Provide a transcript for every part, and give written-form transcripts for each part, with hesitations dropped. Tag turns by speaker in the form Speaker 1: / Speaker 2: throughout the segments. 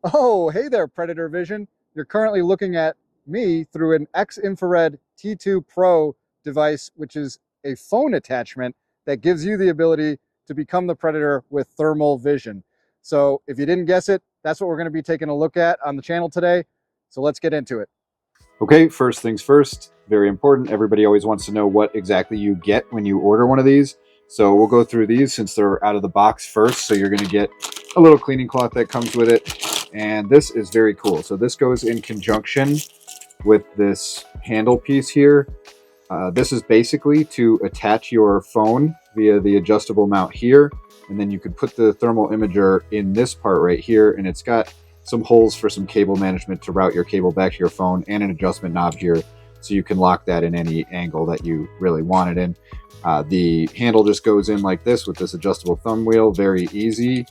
Speaker 1: Oh, hey there, Predator Vision. You're currently looking at me through an XInfrared T2 Pro device, which is a phone attachment that gives you the ability to become the Predator with thermal vision. So if you didn't guess it, that's what we're going to be taking a look at on the channel today. So let's get into it.
Speaker 2: Okay, first things first, very important. Everybody always wants to know what exactly you get when you order one of these. So we'll go through these since they're out of the box first. So you're going to get a little cleaning cloth that comes with it. And this is very cool. So this goes in conjunction with this handle piece here. This is basically to attach your phone via the adjustable mount here. And then you could put the thermal imager in this part right here. And it's got some holes for some cable management to route your cable back to your phone, and an adjustment knob here so you can lock that in any angle that you really want it in. The handle just goes in like this with this adjustable thumb wheel, very easy.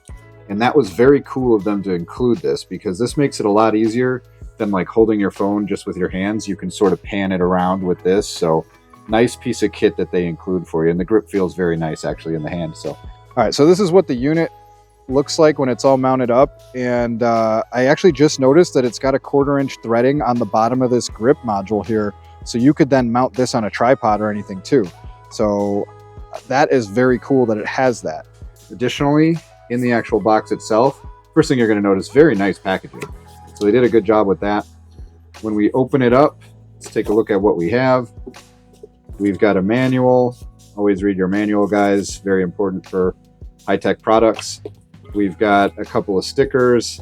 Speaker 2: And that was very cool of them to include this, because this makes it a lot easier than like holding your phone just with your hands. You can sort of pan it around with this. So nice piece of kit that they include for you, and the grip feels very nice actually in the hand. So
Speaker 1: all right, so this is what the unit looks like when it's all mounted up, and I actually just noticed that it's got a 1/4-inch threading on the bottom of this grip module here, so you could then mount this on a tripod or anything too. So that is very cool that it has that.
Speaker 2: additionally, in the actual box itself, first thing you're going to notice, very nice packaging. So they did a good job with that. When we open it up, let's take a look at what we have. We've got a manual. Always read your manual, guys. Very important for high-tech products. We've got a couple of stickers.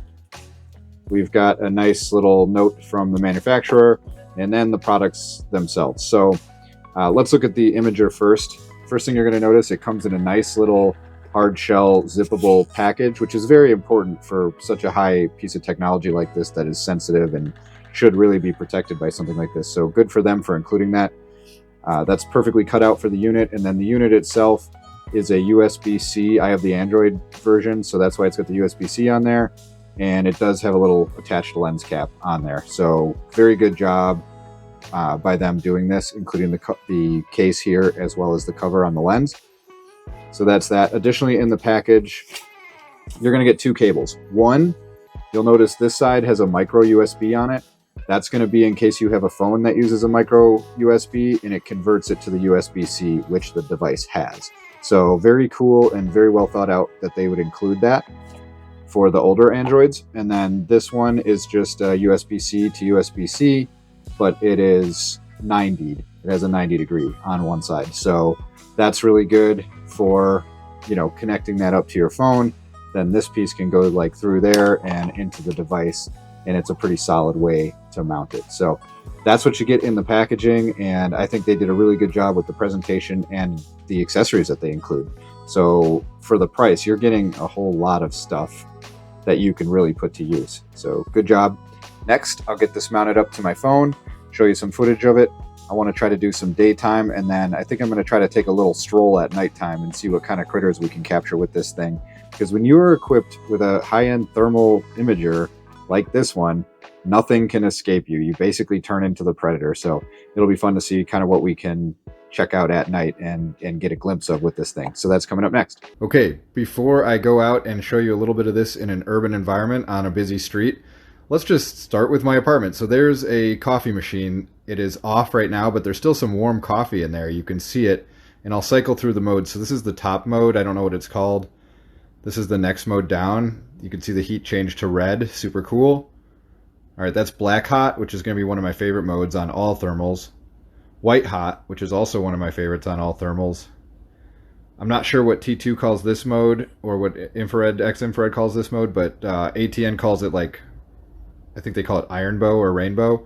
Speaker 2: We've got a nice little note from the manufacturer, and then the products themselves. So let's look at the imager first. First thing you're going to notice, it comes in a nice little hard shell zippable package, which is very important for such a high piece of technology like this that is sensitive and should really be protected by something like this. So good for them for including that. That's perfectly cut out for the unit. And then the unit itself is a USB-C. I have the Android version, so that's why it's got the USB-C on there. And it does have a little attached lens cap on there. So very good job by them doing this, including the case here as well as the cover on the lens. So that's that. Additionally, in the package, you're going to get 2 cables. One, you'll notice this side has a micro USB on it. That's going to be in case you have a phone that uses a micro USB and it converts it to the USB-C, which the device has. So very cool and very well thought out that they would include that for the older Androids. And then this one is just USB-C to USB-C, but it is 90. It has a 90 degree on one side. So that's really good for, connecting that up to your phone. Then this piece can go like through there and into the device, and it's a pretty solid way to mount it. So that's what you get in the packaging, and I think they did a really good job with the presentation and the accessories that they include. So for the price, you're getting a whole lot of stuff that you can really put to use. So good job. Next, I'll get this mounted up to my phone, show you some footage of it. I want to try to do some daytime, and then I think I'm going to try to take a little stroll at nighttime and see what kind of critters we can capture with this thing. Because when you are equipped with a high-end thermal imager like this one, nothing can escape you. You basically turn into the Predator. So it'll be fun to see kind of what we can check out at night and get a glimpse of with this thing. So that's coming up next.
Speaker 3: Okay, before I go out and show you a little bit of this in an urban environment on a busy street, let's just start with my apartment. So there's a coffee machine. It is off right now, but there's still some warm coffee in there. You can see it, and I'll cycle through the modes. So this is the top mode. I don't know what it's called. This is the next mode down. You can see the heat change to red. Super cool. All right, that's black hot, which is going to be one of my favorite modes on all thermals. White hot, which is also one of my favorites on all thermals. I'm not sure what T2 calls this mode or what XInfrared calls this mode, but ATN calls it, like, I think they call it iron bow or rainbow.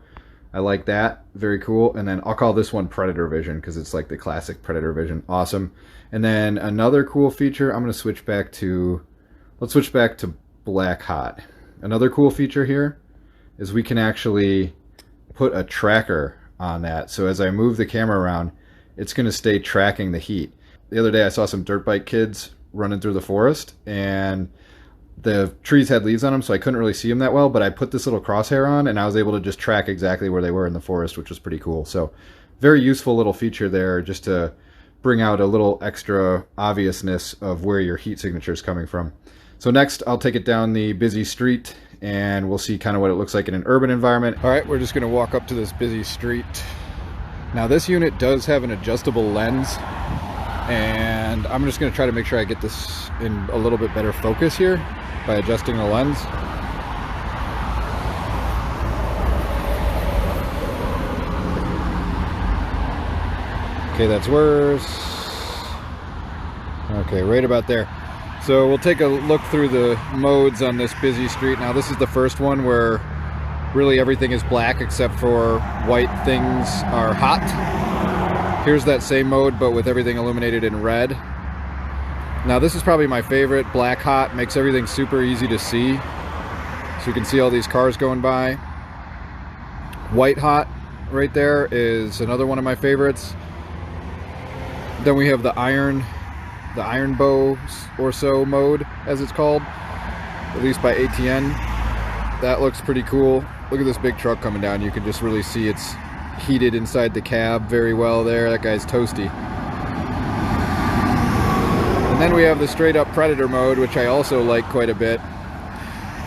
Speaker 3: I like that. Very cool. And then I'll call this one Predator Vision because it's like the classic Predator Vision. Awesome. And then another cool feature, I'm going to switch back to, let's switch back to black hot. Another cool feature here is we can actually put a tracker on that. So as I move the camera around, it's going to stay tracking the heat. The other day I saw some dirt bike kids running through the forest, and the trees had leaves on them, so I couldn't really see them that well, but I put this little crosshair on, and I was able to just track exactly where they were in the forest, which was pretty cool. So very useful little feature there, just to bring out a little extra obviousness of where your heat signature is coming from. So next I'll take it down the busy street and we'll see kind of what it looks like in an urban environment. All right, we're just gonna walk up to this busy street. Now this unit does have an adjustable lens, and I'm just gonna try to make sure I get this in a little bit better focus here by adjusting the lens. Okay, that's worse. Okay, right about there. So we'll take a look through the modes on this busy street. Now this is the first one where really everything is black except for white things are hot. Here's that same mode but with everything illuminated in red. Now this is probably my favorite. Black hot makes everything super easy to see. So you can see all these cars going by. White hot right there is another one of my favorites. Then we have the iron bow or so mode, as it's called, at least by ATN. That looks pretty cool. Look at this big truck coming down. You can just really see it's heated inside the cab very well there. That guy's toasty. And then we have the straight up Predator mode, which I also like quite a bit.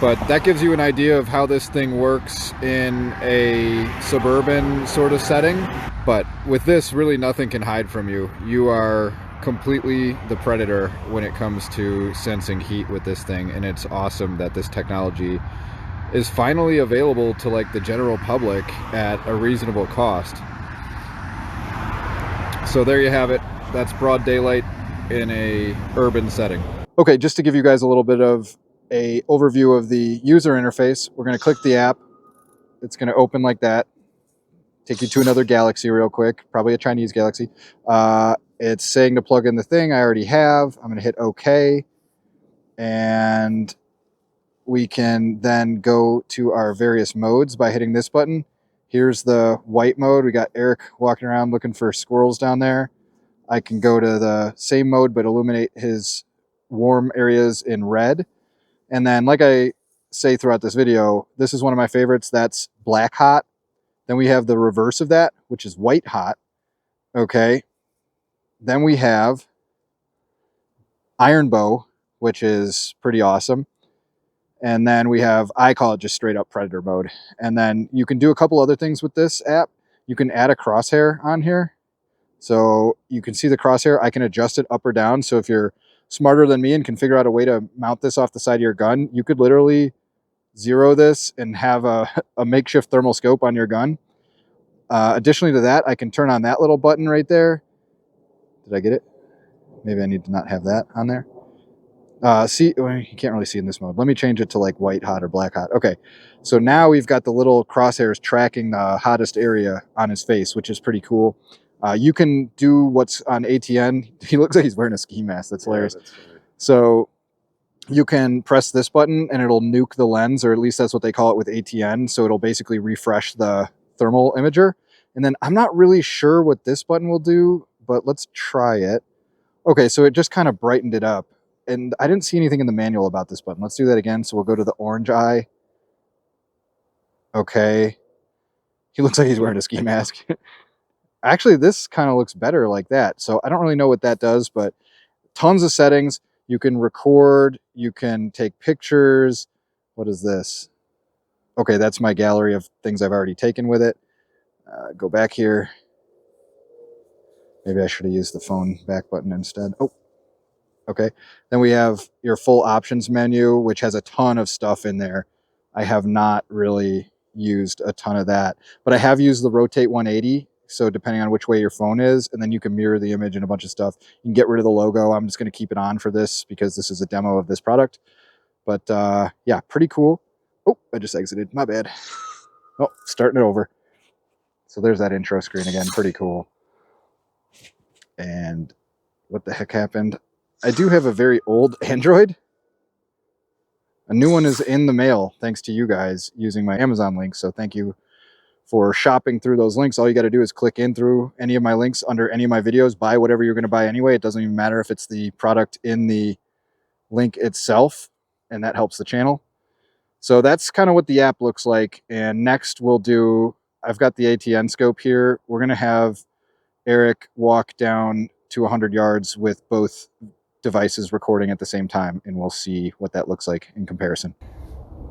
Speaker 3: But that gives you an idea of how this thing works in a suburban sort of setting. But with this, really nothing can hide from you. You are completely the Predator when it comes to sensing heat with this thing, and it's awesome that this technology is finally available to like the general public at a reasonable cost. So there you have it. That's broad daylight in a urban setting.
Speaker 1: Okay, just to give you guys a little bit of a overview of the user interface, we're going to click the app. It's going to open like that. Take you to another galaxy real quick, probably a Chinese galaxy. It's saying to plug in the thing I already have. I'm going to hit OK. And we can then go to our various modes by hitting this button. Here's the white mode. We got Eric walking around looking for squirrels down there. I can go to the same mode but illuminate his warm areas in red. And then, like I say throughout this video, this is one of my favorites. That's black hot. Then we have the reverse of that, which is white hot. Okay. Then we have iron bow, which is pretty awesome. And then we have, I call it just straight up Predator mode. And then you can do a couple other things with this app. You can add a crosshair on here. So you can see the crosshair. I can adjust it up or down. So if you're smarter than me and can figure out a way to mount this off the side of your gun, you could literally zero this and have a makeshift thermal scope on your gun. Additionally to that, I can turn on that little button right there. Did I get it? Maybe I need to not have that on there. See, well, you can't really see in this mode. Let me change it to like white hot or black hot. Okay, so now we've got the little crosshairs tracking the hottest area on his face, which is pretty cool. You can do what's on ATN. He looks like he's wearing a ski mask. That's hilarious. That's so you can press this button and it'll nuke the lens, or at least that's what they call it with ATN. So it'll basically refresh the thermal imager. And then I'm not really sure what this button will do, but let's try it. Okay, so it just kind of brightened it up. And I didn't see anything in the manual about this button. Let's do that again. So we'll go to the orange eye. Okay. He looks like he's wearing a ski mask. Actually, this kind of looks better like that. So I don't really know what that does, but tons of settings. You can record, you can take pictures. What is this? Okay, that's my gallery of things I've already taken with it. Go back here. Maybe I should have used the phone back button instead. Oh, okay. Then we have your full options menu, which has a ton of stuff in there. I have not really used a ton of that, but I have used the rotate 180. So depending on which way your phone is, and then you can mirror the image and a bunch of stuff. You can get rid of the logo. I'm just going to keep it on for this because this is a demo of this product. But yeah, pretty cool. Oh, I just exited. My bad. Oh, starting it over. So there's that intro screen again. Pretty cool. And what the heck happened? I do have a very old Android. A new one is in the mail thanks to you guys using my Amazon link. So thank you for shopping through those links. All you got to do is click in through any of my links under any of my videos, buy whatever you're going to buy anyway. It doesn't even matter if it's the product in the link itself, and that helps the channel. So that's kind of what the app looks like. And next we'll do, I've got the ATN scope here. We're going to have Eric walk down to 100 yards with both devices recording at the same time, and we'll see what that looks like in comparison.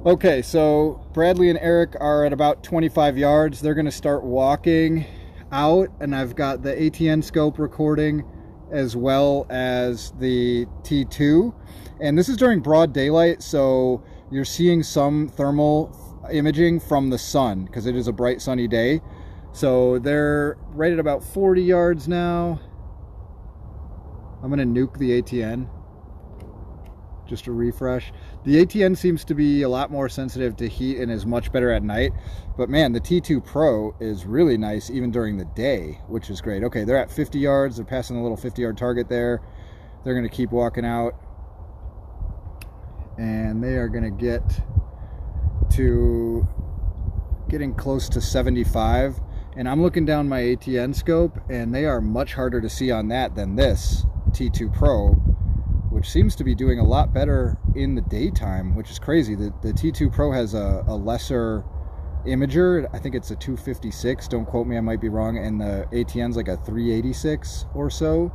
Speaker 1: Okay, so Bradley and Eric are at about 25 yards. They're going to start walking out, and I've got the ATN Scope recording as well as the T2. And this is during broad daylight, so you're seeing some thermal imaging from the sun because it is a bright sunny day. So they're right at about 40 yards now. I'm going to nuke the ATN just to refresh. The ATN seems to be a lot more sensitive to heat and is much better at night. But man, the T2 Pro is really nice even during the day, which is great. Okay, they're at 50 yards. They're passing the little 50-yard target there. They're going to keep walking out. And they are going to get to getting close to 75. And I'm looking down my ATN scope, and they are much harder to see on that than this T2 Pro, which seems to be doing a lot better in the daytime, which is crazy. The T2 Pro has a lesser imager. I think it's a 256. Don't quote me, I might be wrong. And the ATN's like a 386 or so.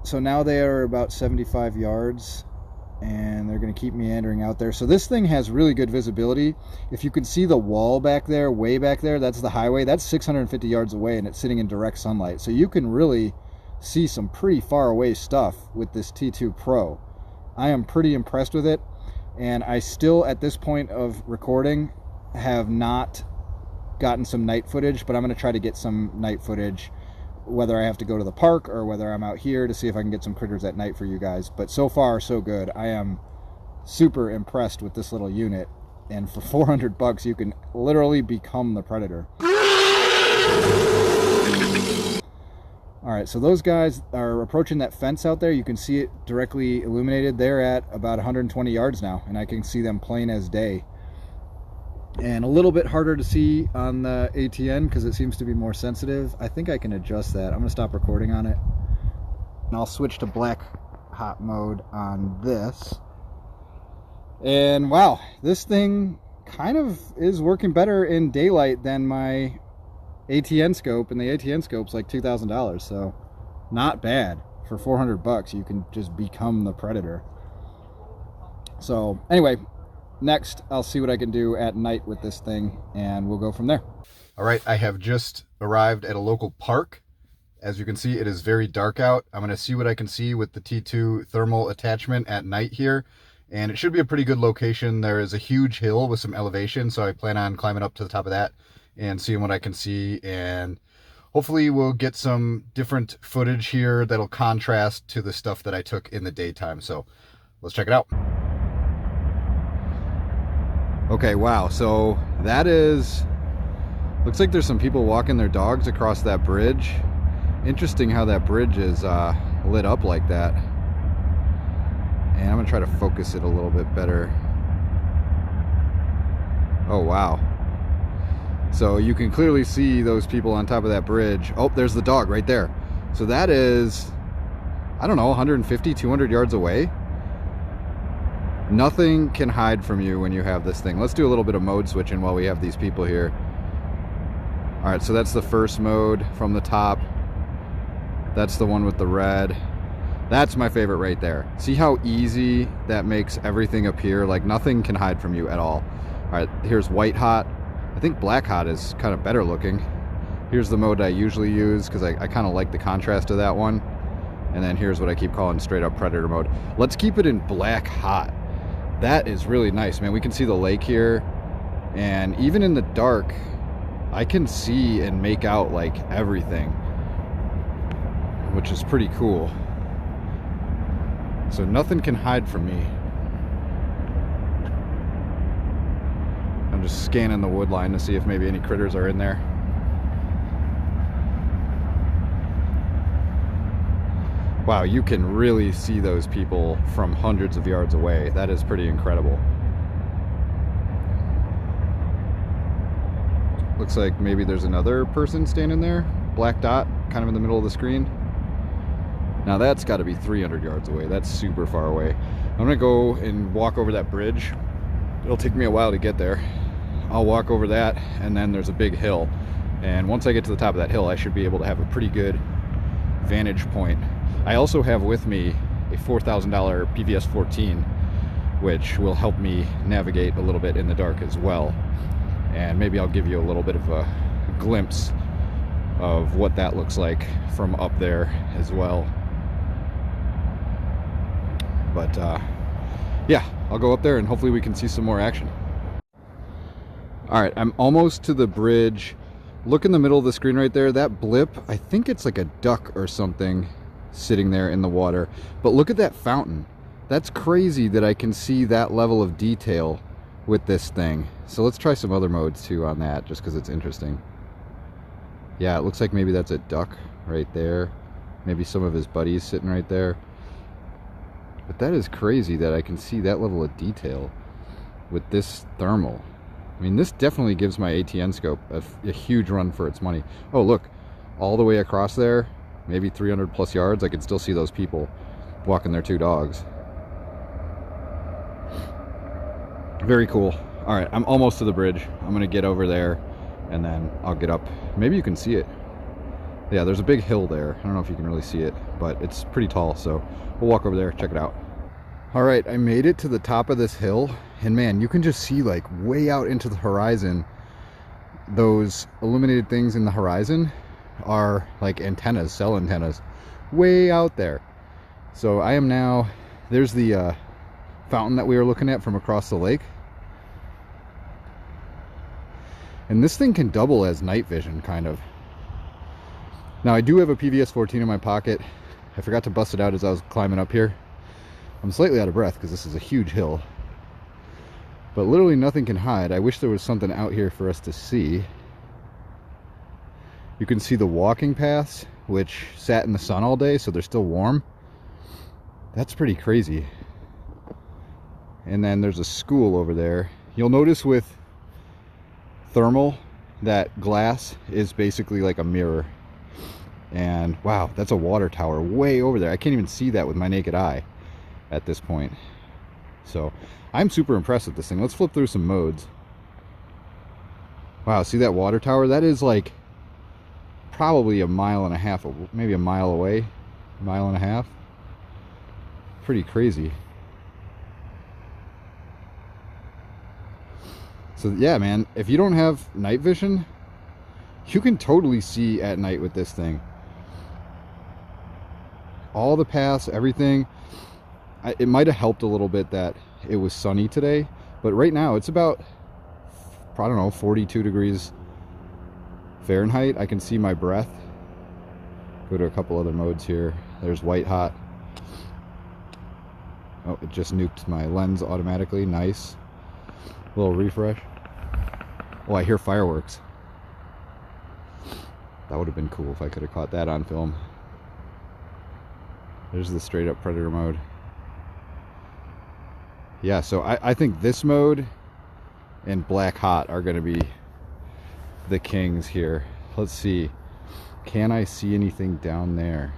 Speaker 1: So now they are about 75 yards, and they're going to keep meandering out there. So this thing has really good visibility. If you can see the wall back there, way back there, that's the highway. That's 650 yards away, and it's sitting in direct sunlight. So you can really see some pretty far away stuff with this T2 Pro. I am pretty impressed with it, and I still, at this point of recording, have not gotten some night footage, but I'm going to try to get some night footage, whether I have to go to the park or whether I'm out here, to see if I can get some critters at night for you guys. But so far, so good. I am super impressed with this little unit, and for 400 bucks, you can literally become the predator. All right, so those guys are approaching that fence out there. You can see it directly illuminated. They're at about 120 yards now, and I can see them plain as day. And a little bit harder to see on the ATN because it seems to be more sensitive. I think I can adjust that. I'm gonna stop recording on it, and I'll switch to black hot mode on this. And wow, this thing kind of is working better in daylight than my ATN scope, and the ATN scope's like $2,000, so not bad. For 400 bucks, you can just become the predator. So anyway, next I'll see what I can do at night with this thing, and we'll go from there.
Speaker 3: All right, I have just arrived at a local park. As you can see, it is very dark out. I'm going to see what I can see with the T2 thermal attachment at night here, and it should be a pretty good location. There is a huge hill with some elevation, so I plan on climbing up to the top of that and seeing what I can see, and hopefully we'll get some different footage here that'll contrast to the stuff that I took in the daytime. So let's check it out. Okay, wow, so that is, looks like there's some people walking their dogs across that bridge. Interesting how that bridge is lit up like that. And I'm gonna try to focus it a little bit better. Oh wow. So you can clearly see those people on top of that bridge. Oh, there's the dog right there. So that is, I don't know, 150, 200 yards away. Nothing can hide from you when you have this thing. Let's do a little bit of mode switching while we have these people here. All right, so that's the first mode from the top. That's the one with the red. That's my favorite right there. See how easy that makes everything appear? Like nothing can hide from you at all. All right, here's white hot. I think black hot is kind of better looking. Here's the mode I usually use because I kind of like the contrast of that one. And then here's what I keep calling straight up predator mode. Let's keep it in black hot. That is really nice, man. We can see the lake here, and even in the dark I can see and make out like everything, which is pretty cool. So nothing can hide from me. I'm just scanning the wood line to see if maybe any critters are in there. Wow, you can really see those people from hundreds of yards away. That is pretty incredible. Looks like maybe there's another person standing there. Black dot, kind of in the middle of the screen. Now that's got to be 300 yards away. That's super far away. I'm gonna go and walk over that bridge. It'll take me a while to get there. I'll walk over that, and then there's a big hill. And once I get to the top of that hill, I should be able to have a pretty good vantage point. I also have with me a $4,000 PVS-14, which will help me navigate a little bit in the dark as well. And maybe I'll give you a little bit of a glimpse of what that looks like from up there as well. But yeah, I'll go up there and hopefully we can see some more action. All right, I'm almost to the bridge. Look in the middle of the screen right there, that blip, I think it's like a duck or something sitting there in the water. But look at that fountain. That's crazy that I can see that level of detail with this thing. So let's try some other modes too on that, just because it's interesting. Yeah, it looks like maybe that's a duck right there. Maybe some of his buddies sitting right there. But that is crazy that I can see that level of detail with this thermal. I mean, this definitely gives my ATN scope a huge run for its money. Oh, look, all the way across there, maybe 300 plus yards, I can still see those people walking their two dogs. Very cool. All right, I'm almost to the bridge. I'm gonna get over there and then I'll get up. Maybe you can see it. Yeah, there's a big hill there. I don't know if you can really see it, but it's pretty tall, so we'll walk over there, check it out. All right, I made it to the top of this hill, and man, you can just see like way out into the horizon. Those illuminated things in the horizon are like antennas, cell antennas, way out there. So I am now, there's the fountain that we were looking at from across the lake. And this thing can double as night vision, kind of. Now I do have a PVS-14 in my pocket. I forgot to bust it out as I was climbing up here. I'm slightly out of breath because this is a huge hill. But literally nothing can hide. I wish there was something out here for us to see. You can see the walking paths, which sat in the sun all day, so they're still warm. That's pretty crazy. And then there's a school over there. You'll notice with thermal, that glass is basically like a mirror. And wow, that's a water tower way over there. I can't even see that with my naked eye at this point. So I'm super impressed with this thing. Let's flip through some modes. Wow, see that water tower? That is like probably a mile and a half, maybe a mile away, a mile and a half. Pretty crazy. So yeah, man, if you don't have night vision, you can totally see at night with this thing. All the paths, everything. It might have helped a little bit that it was sunny today, but right now it's about, I don't know, 42 degrees Fahrenheit. I can see my breath. Go to a couple other modes here. There's white hot. Oh, it just nuked my lens automatically. Nice. A little refresh. Oh, I hear fireworks. That would have been cool if I could have caught that on film. There's the straight up predator mode. Yeah, so I think this mode and black hot are going to be the kings here. Let's see. Can I see anything down there?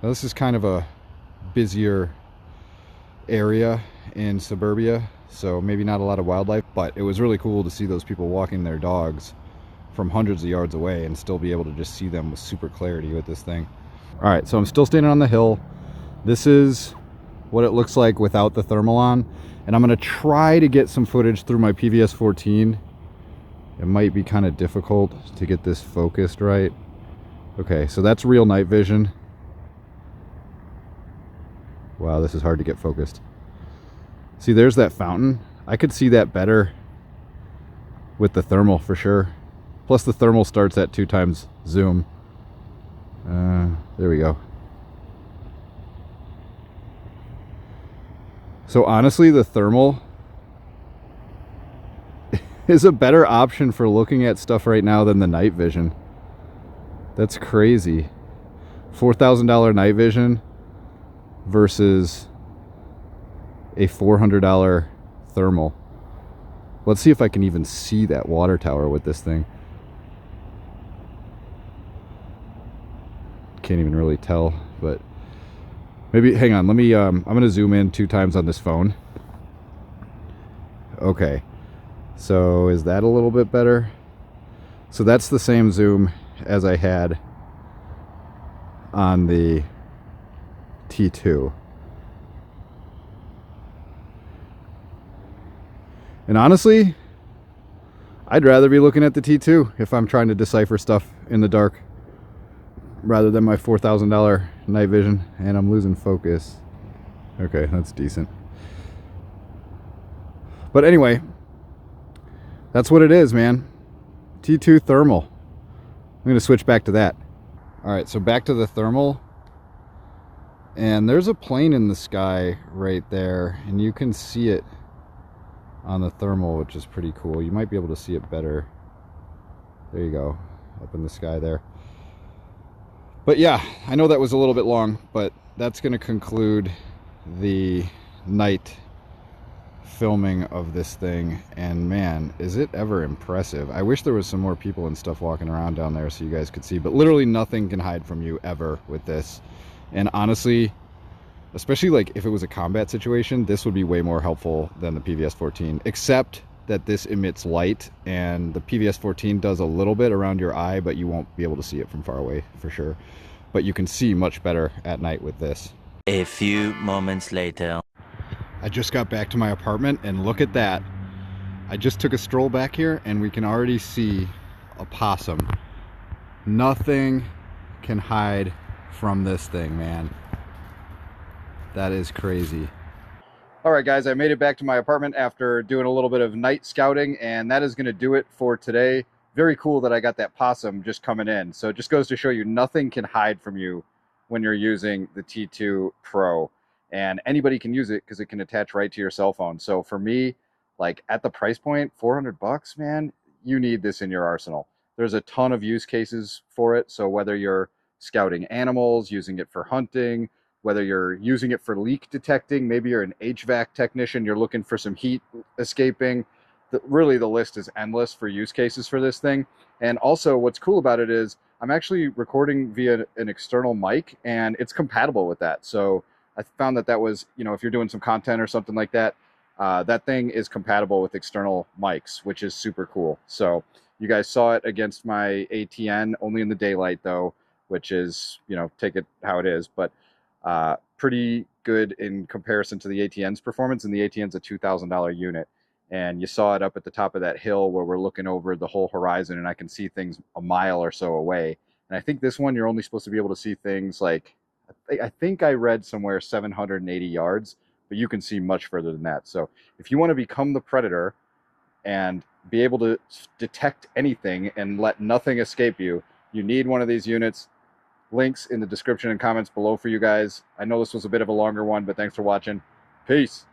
Speaker 3: Now, this is kind of a busier area in suburbia, so maybe not a lot of wildlife, but it was really cool to see those people walking their dogs from hundreds of yards away and still be able to just see them with super clarity with this thing. All right, so I'm still standing on the hill. This is what it looks like without the thermal on, and I'm going to try to get some footage through my PVS-14. It might be kind of difficult to get this focused right. Okay, so that's real night vision. Wow, this is hard to get focused. See, there's that fountain. I could see that better with the thermal for sure. Plus the thermal starts at 2x zoom. There we go. So honestly, the thermal is a better option for looking at stuff right now than the night vision. That's crazy. $4,000 night vision versus a $400 thermal. Let's see if I can even see that water tower with this thing. Can't even really tell, but maybe, hang on, let me, I'm going to zoom in 2x on this phone. Okay, so is that a little bit better? So that's the same zoom as I had on the T2. And honestly, I'd rather be looking at the T2 if I'm trying to decipher stuff in the dark rather than my $4,000 night vision. And I'm losing focus. Okay, that's decent. But anyway, that's what it is, man. T2 Thermal. I'm going to switch back to that. All right, so back to the thermal. And there's a plane in the sky right there, and you can see it on the thermal, which is pretty cool. You might be able to see it better. There you go, up in the sky there. But yeah, I know that was a little bit long, but that's going to conclude the night filming of this thing. And man, is it ever impressive. I wish there was some more people and stuff walking around down there so you guys could see, but literally nothing can hide from you ever with this. And honestly, especially like if it was a combat situation, this would be way more helpful than the PVS-14, except that this emits light, and the PVS-14 does a little bit around your eye, but you won't be able to see it from far away for sure. But you can see much better at night with this.
Speaker 4: A few moments later.
Speaker 3: I just got back to my apartment, and look at that. I just took a stroll back here, and we can already see a possum. Nothing can hide from this thing, man. That is crazy. All right, guys, I made it back to my apartment after doing a little bit of night scouting, and that is going to do it for today. Very cool that I got that possum just coming in. So it just goes to show you nothing can hide from you when you're using the T2 Pro. And anybody can use it because it can attach right to your cell phone. So for me, like at the price point, 400 bucks, man, you need this in your arsenal. There's a ton of use cases for it. So whether you're scouting animals, using it for hunting, whether you're using it for leak detecting, maybe you're an HVAC technician, you're looking for some heat escaping. Really, the list is endless for use cases for this thing. And also what's cool about it is I'm actually recording via an external mic, and it's compatible with that. So I found that that was, you know, if you're doing some content or something like that, that thing is compatible with external mics, which is super cool. So you guys saw it against my ATN, only in the daylight though, which is, you know, take it how it is, but pretty good in comparison to the ATN's performance. And the ATN's a $2,000 unit. And you saw it up at the top of that hill where we're looking over the whole horizon, and I can see things a mile or so away. And I think this one, you're only supposed to be able to see things like, I think I read somewhere 780 yards, but you can see much further than that. So if you want to become the predator and be able to detect anything and let nothing escape you, you need one of these units. Links in the description and comments below for you guys. I know this was a bit of a longer one, but thanks for watching. Peace.